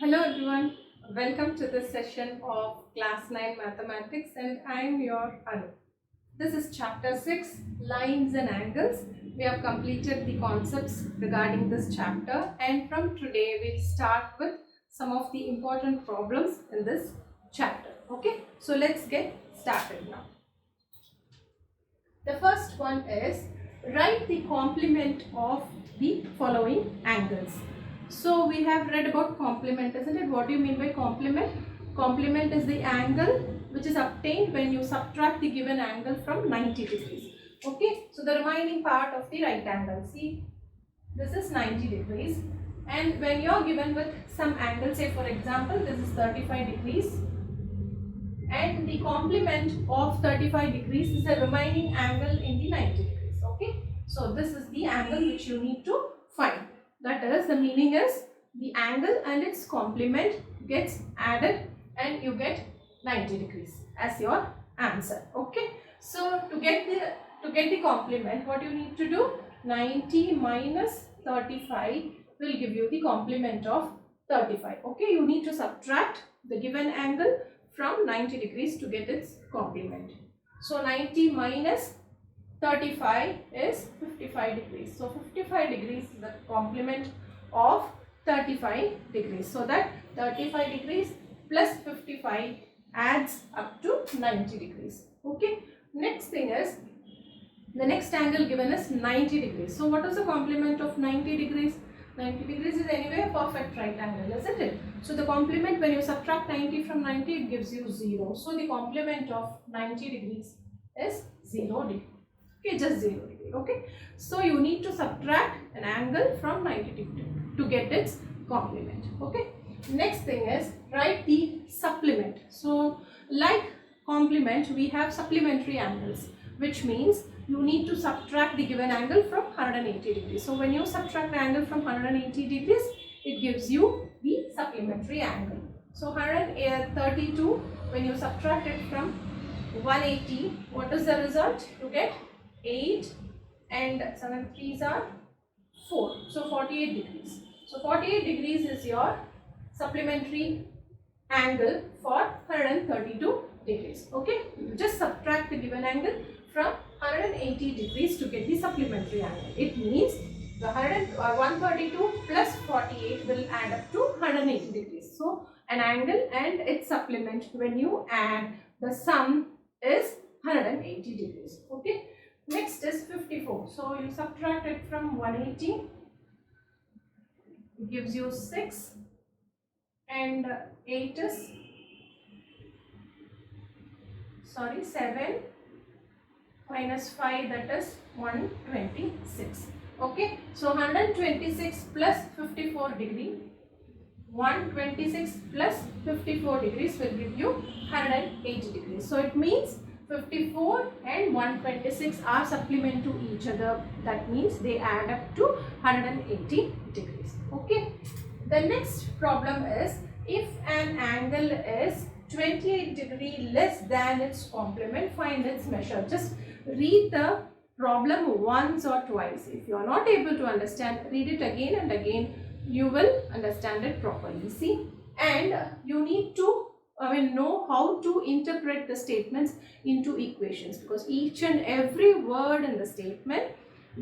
Hello everyone, welcome to this session of Class 9 Mathematics and I am your Anu. This is Chapter 6, Lines and Angles. We have completed the concepts regarding this chapter and from today we'll start with some of the important problems in this chapter. Okay, so let's get started now. The first one is write the complement of the following angles. So we have read about complement, isn't it? What do you mean by complement? Complement is the angle which is obtained when you subtract the given angle from 90 degrees. Okay, so the remaining part of the right angle. See, this is 90 degrees. And when you are given with some angle, say for example, this is 35 degrees. And the complement of 35 degrees is the remaining angle in the 90 degrees. Okay, so this is the angle which you need to find. That is, the meaning is the angle and its complement gets added and you get 90 degrees as your answer. Okay, so to get the complement, what you need to do, 90 minus 35 will give you the complement of 35. Okay, you need to subtract the given angle from 90 degrees to get its complement. So 90 minus 35 is 55 degrees. So 55 degrees is the complement of 35 degrees. So that 35 degrees plus 55 adds up to 90 degrees. Okay. Next thing is, the next angle given is 90 degrees. So what is the complement of 90 degrees? 90 degrees is anyway a perfect right angle, isn't it? So the complement, when you subtract 90 from 90, it gives you 0. So the complement of 90 degrees is 0 degree. Okay, just 0 degree. Okay. So you need to subtract an angle from 90 degree to get its complement. Okay. Next thing is, write the supplement. So like complement, we have supplementary angles, which means you need to subtract the given angle from 180 degrees. So when you subtract the angle from 180 degrees, it gives you the supplementary angle. So 132, when you subtract it from 180, what is the result? You get 8 and 7 3s are 4. So 48 degrees. So 48 degrees is your supplementary angle for 132 degrees. Okay, just subtract the given angle from 180 degrees to get the supplementary angle. It means the 132 plus 48 will add up to 180 degrees. So an angle and its supplement, when you add, the sum is 180 degrees. Okay. Next is 54. So you subtract it from 180. It gives you 6 and 8 is 7 minus 5, that is 126. Okay, so 126 plus 54 degree, 126 plus 54 degrees will give you 180 degrees. So it means 54 and 126 are supplement to each other. That means they add up to 180 degrees. Okay. The next problem is, if an angle is 28 degree less than its complement, find its measure. Just read the problem once or twice. If you are not able to understand, read it again and again. You will understand it properly. See, and you need to know how to interpret the statements into equations, because each and every word in the statement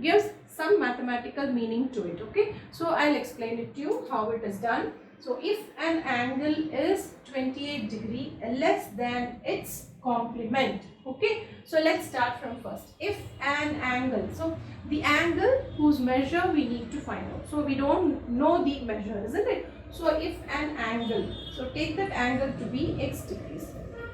gives some mathematical meaning to it. Okay, so I'll explain it to you how it is done. So if an angle is 28 degree less than its complement. Okay, so let's start from first. If an angle, so the angle whose measure we need to find out. So we don't know the measure, isn't it? So if an angle, so take that angle to be x degrees.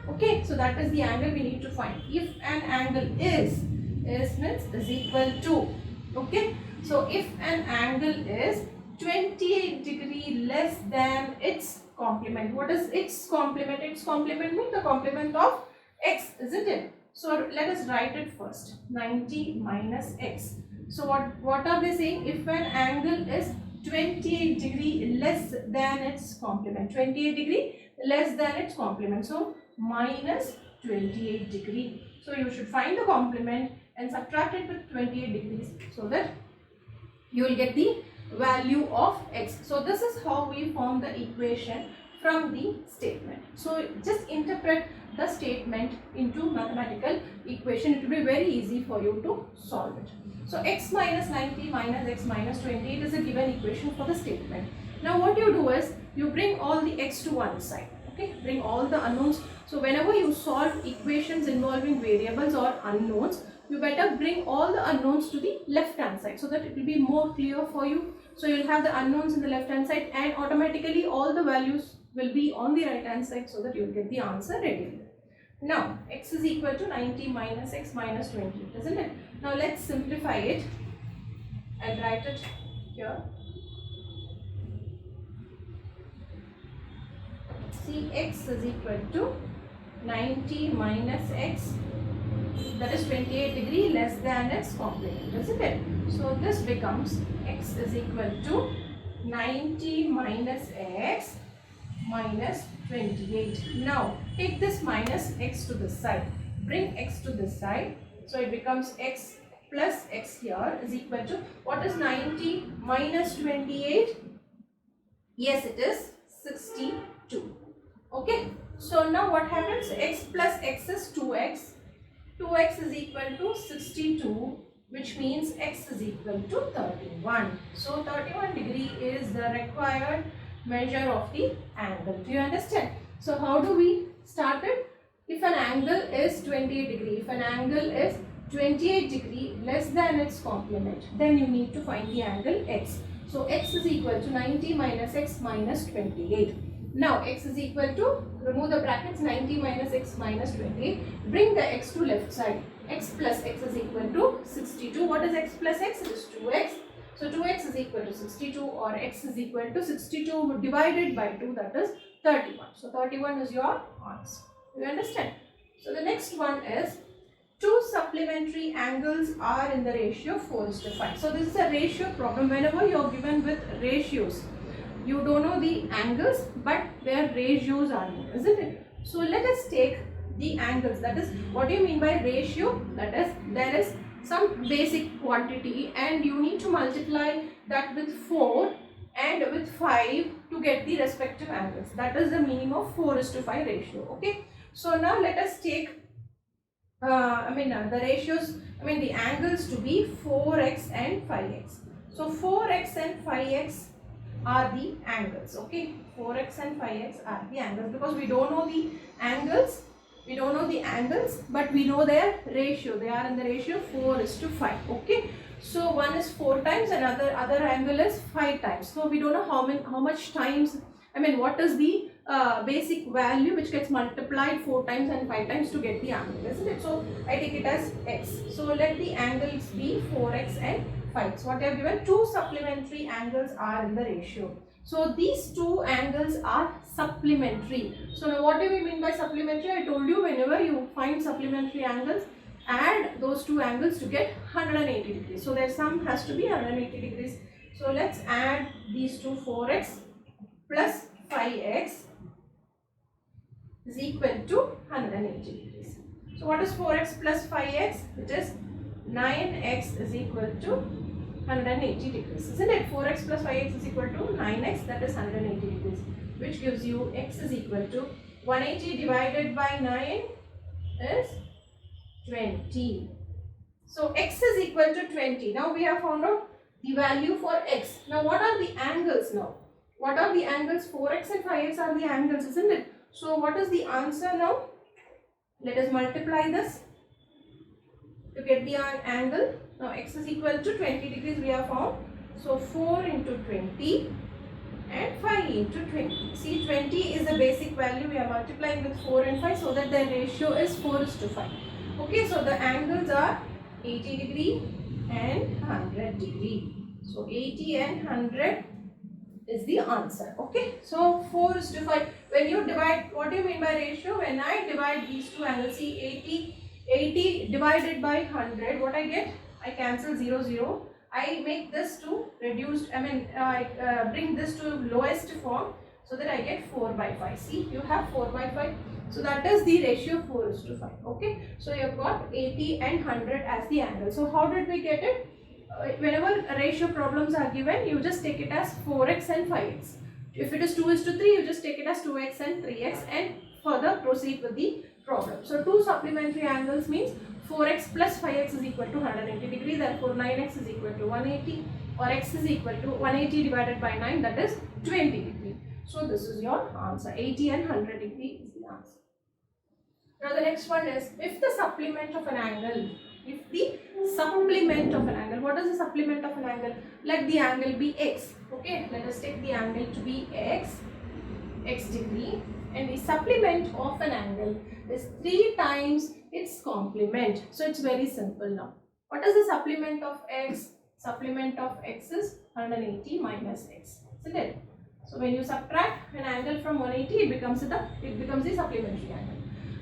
Okay, so that is the angle we need to find. If an angle is means is equal to, okay, so if an angle is 28 degree less than its complement. What is its complement? Its complement means the complement of x, isn't it? So let us write it first. 90 minus x. So what are they saying? If an angle is 28 degree less than its complement. 28 degree less than its complement. So minus 28 degree. So you should find the complement and subtract it with 28 degrees so that you will get the value of x. So this is how we form the equation from the statement. So just interpret the statement into mathematical equation. It will be very easy for you to solve it. So x minus 90 minus x minus 28 is a given equation for the statement. Now what you do is you bring all the x to one side. Okay, bring all the unknowns. So whenever you solve equations involving variables or unknowns, you better bring all the unknowns to the left hand side so that it will be more clear for you. So you'll have the unknowns in the left hand side and automatically all the values will be on the right hand side so that you'll get the answer ready. Now x is equal to 90 minus x minus 20, isn't it? Now let's simplify it. I'll write it here. See, x is equal to 90 minus x, that is 28 degree less than its complement, isn't it? So this becomes x is equal to 90 minus x minus 28. Now take this minus x to this side, bring x to this side, so it becomes x plus x here is equal to, what is 90 minus 28? Yes, it is 62. Okay, so now what happens? X plus x is 2x. 2x is equal to 62, which means x is equal to 31. So 31 degree is the required measure of the angle. Do you understand? So how do we start it? If an angle is 28 degree, if an angle is 28 degree less than its complement, then you need to find the angle x. So x is equal to 90 minus x minus 28. Now x is equal to, remove the brackets, 90 minus x minus 28. Bring the x to left side. X plus x is equal to 62. What is x plus x? It is 2x. So 2x is equal to 62, or x is equal to 62 divided by 2, that is 31. So 31 is your answer. You understand? So the next one is, two supplementary angles are in the ratio 4:5. So this is a ratio problem. Whenever you are given with ratios, you don't know the angles, but their ratios are known, isn't it? So let us take the angles. That is, what do you mean by ratio? That is, there is some basic quantity and you need to multiply that with 4 and with 5 to get the respective angles. That is the meaning of 4:5 ratio. Okay. So now let us take the ratios, the angles to be 4x and 5x. So 4x and 5x are the angles. Okay, 4x and 5x are the angles, because we don't know the angles, but we know their ratio. They are in the ratio 4:5. Okay, so one is 4 times and other angle is 5 times. So we don't know how much times, what is the basic value which gets multiplied 4 times and 5 times to get the angle, isn't it? So I take it as x. So let the angles be 4x and 5. So what I have given, two supplementary angles are in the ratio. So these two angles are supplementary. So now what do we mean by supplementary? I told you, whenever you find supplementary angles, add those two angles to get 180 degrees. So their sum has to be 180 degrees. So let's add these two, 4x plus 5x is equal to 180 degrees. So what is 4x plus 5x? It is 9x is equal to 180 degrees, isn't it? 4x plus 5x is equal to 9x, that is 180 degrees, which gives you x is equal to 180 divided by 9 is 20. So x is equal to 20. Now we have found out the value for x. Now what are the angles now? What are the angles? 4x and 5x are the angles, isn't it? So what is the answer now? Let us multiply this to get the angle. Now x is equal to 20 degrees we have found. So 4 into 20 and 5 into 20. See, 20 is the basic value. We are multiplying with 4 and 5 so that the ratio is 4:5. Okay, so the angles are 80 degree and 100 degree. So 80 and 100 is the answer. Okay, so 4:5. When you divide, what do you mean by ratio? When I divide these two angles, see, 80 divided by 100, what I get? I cancel 0, 0. I make this to reduced, I bring this to lowest form so that I get 4 by 5. See, you have 4 by 5. So that is the ratio 4:5. Okay, so you have got 80 and 100 as the angle. So how did we get it? whenever ratio problems are given, you just take it as 4x and 5x. If it is 2:3, you just take it as 2x and 3x and further proceed with the problem. So two supplementary angles means 4x plus 5x is equal to 180 degrees, therefore 9x is equal to 180, or x is equal to 180 divided by 9, that is 20 degree. So this is your answer. 80 and 100 degree is the answer. Now the next one is, if the supplement of an angle, what is the supplement of an angle? Let the angle be x. Okay, let us take the angle to be x degree, and the supplement of an angle is 3 times its complement. So it's very simple now. What is the supplement of x? Supplement of x is 180 minus x, isn't it? So when you subtract an angle from 180, it becomes the supplementary angle.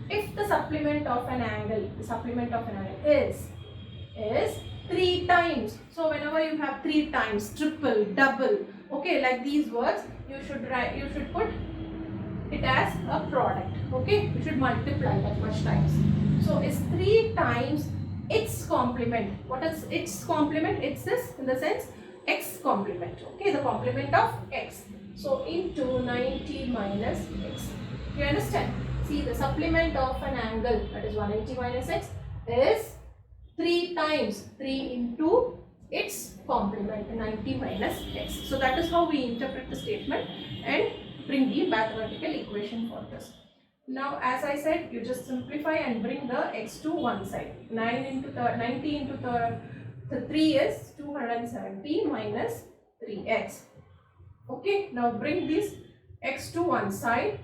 If the supplement of an angle, is 3 times. So whenever you have 3 times, triple, double, okay, like these words, you should put it as a product. Okay, you should multiply that much times. So it's 3 times its complement. What is its complement? It's this, in the sense x complement. Okay, the complement of x. So into 90 minus x. You understand? See, the supplement of an angle, that is 180 minus x, is 3 times 3 into its complement, 90 minus x. So that is how we interpret the statement and bring the mathematical equation for this. Now, as I said, you just simplify and bring the x to one side. 90 into the 3 is 270 minus 3x. Okay, now bring this x to one side.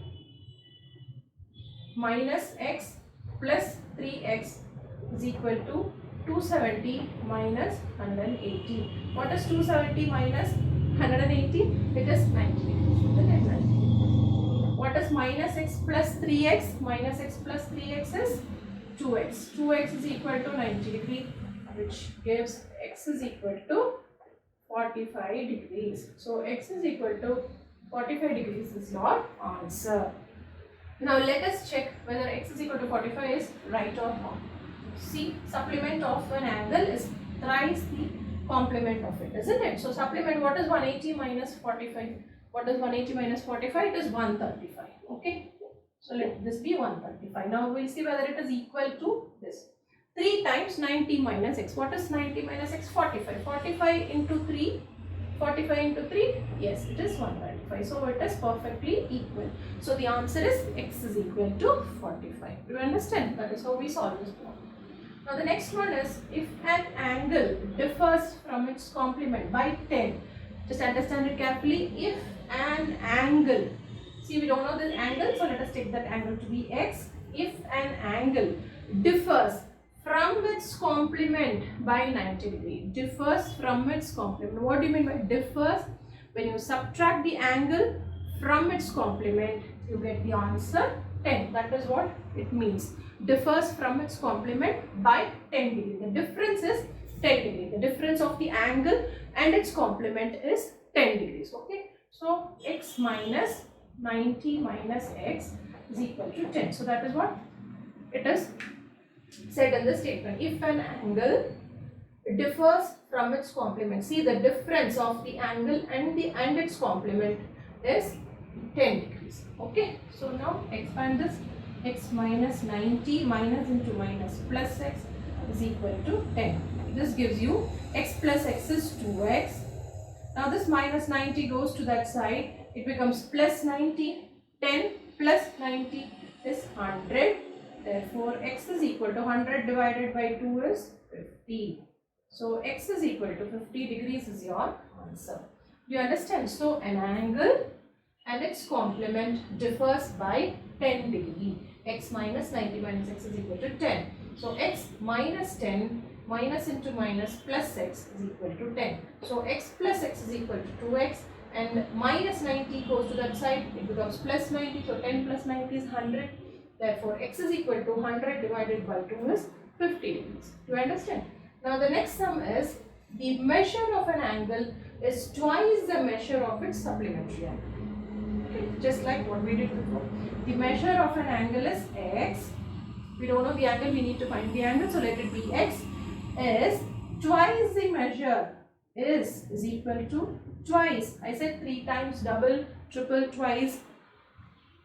Minus x plus 3x is equal to 270 minus 180. What is 270 minus 180? It is 90. What is minus x plus 3x? Minus x plus 3x is 2x. 2x is equal to 90 degree, which gives x is equal to 45 degrees. So x is equal to 45 degrees is your answer. Now let us check whether x is equal to 45 is right or wrong. See, supplement of an angle is thrice the complement of it, isn't it? So supplement, what is 180 minus 45? What is 180 minus 45? It is 135. Okay. So let this be 135. Now we'll see whether it is equal to this. 3 times 90 minus x. What is 90 minus x? 45. 45 into 3. 45 into 3, yes, it is 135. So it is perfectly equal. So the answer is x is equal to 45. Do you understand? That is how we solve this problem. Now the next one is, if an angle differs from its complement by 10. Just understand it carefully. If an angle, see, we don't know this angle, so let us take that angle to be x. If an angle differs from its complement by 90 degree. Differs from its complement. What do you mean by differs? When you subtract the angle from its complement, you get the answer 10. That is what it means. Differs from its complement by 10 degree. The difference is 10 degree. The difference of the angle and its complement is 10 degrees. Okay. So x minus 90 minus x is equal to 10. So that is what it is said in the statement. If an angle differs from its complement, see, the difference of the angle and its complement is 10 degrees. Okay, so now expand this. X minus 90 minus into minus plus x is equal to 10. This gives you x plus x is 2x. Now this minus 90 goes to that side. It becomes plus 90. 10 plus 90 is 100. Therefore, x is equal to 100 divided by 2 is 50. So, x is equal to 50 degrees is your answer. Do you understand? So, an angle and its complement differs by 10 degree. X minus 90 minus x is equal to 10. So, x minus 10 minus into minus plus x is equal to 10. So, x plus x is equal to 2x, and minus 90 goes to that side. It becomes plus 90. So, 10 plus 90 is 100. Therefore, x is equal to 100 divided by 2 is 50 degrees. Do you understand? Now, the next sum is, the measure of an angle is twice the measure of its supplementary angle. Okay, just like what we did before. The measure of an angle is x. We don't know the angle, we need to find the angle. So, let it be x is twice the measure is equal to twice. I said 3 times, double, triple, twice.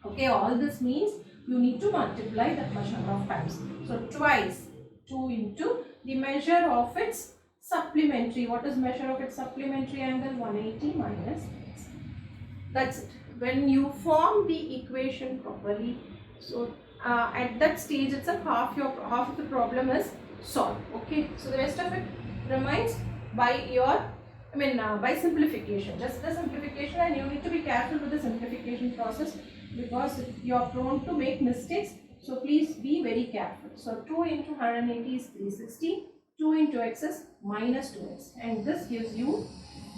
Okay, all this means you need to multiply that much number of times. So twice, 2 into the measure of its supplementary. What is measure of its supplementary angle? 180 minus x. That's it. When you form the equation properly, so at that stage itself half of the problem is solved. Okay, so the rest of it remains by your by simplification, just the simplification, and you need to be careful with the simplification process because you are prone to make mistakes, so please be very careful. So 2 into 180 is 360, 2 into x is minus 2x, and this gives you,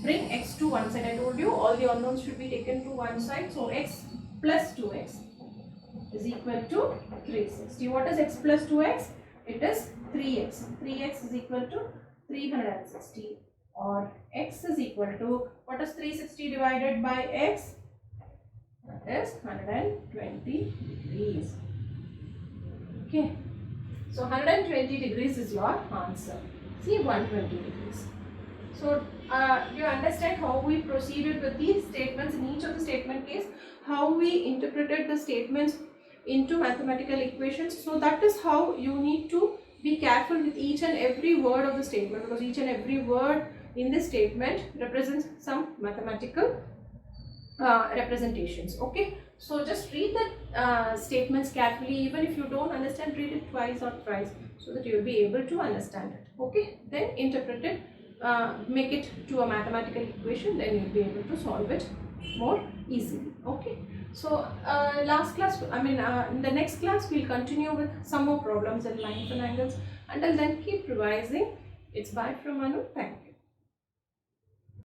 bring x to one side. I told you all the unknowns should be taken to one side, so x plus 2x is equal to 360. What is x plus 2x? It is 3x. 3x is equal to 360, or x is equal to, what is 360 divided by x? That is 120 degrees. Okay, so 120 degrees is your answer. See, 120 degrees. So you understand how we proceeded with these statements in each of the statement case, how we interpreted the statements into mathematical equations. So that is how you need to be careful with each and every word of the statement, because each and every word in this statement represents some mathematical representations. Okay, so just read the statements carefully. Even if you don't understand, read it twice or thrice so that you will be able to understand it. Okay, then interpret it, make it to a mathematical equation, then you will be able to solve it more easily. Okay, so last class, in the next class we'll continue with some more problems in lines and angles. Until then, keep revising. It's bye from Manu. Thank you.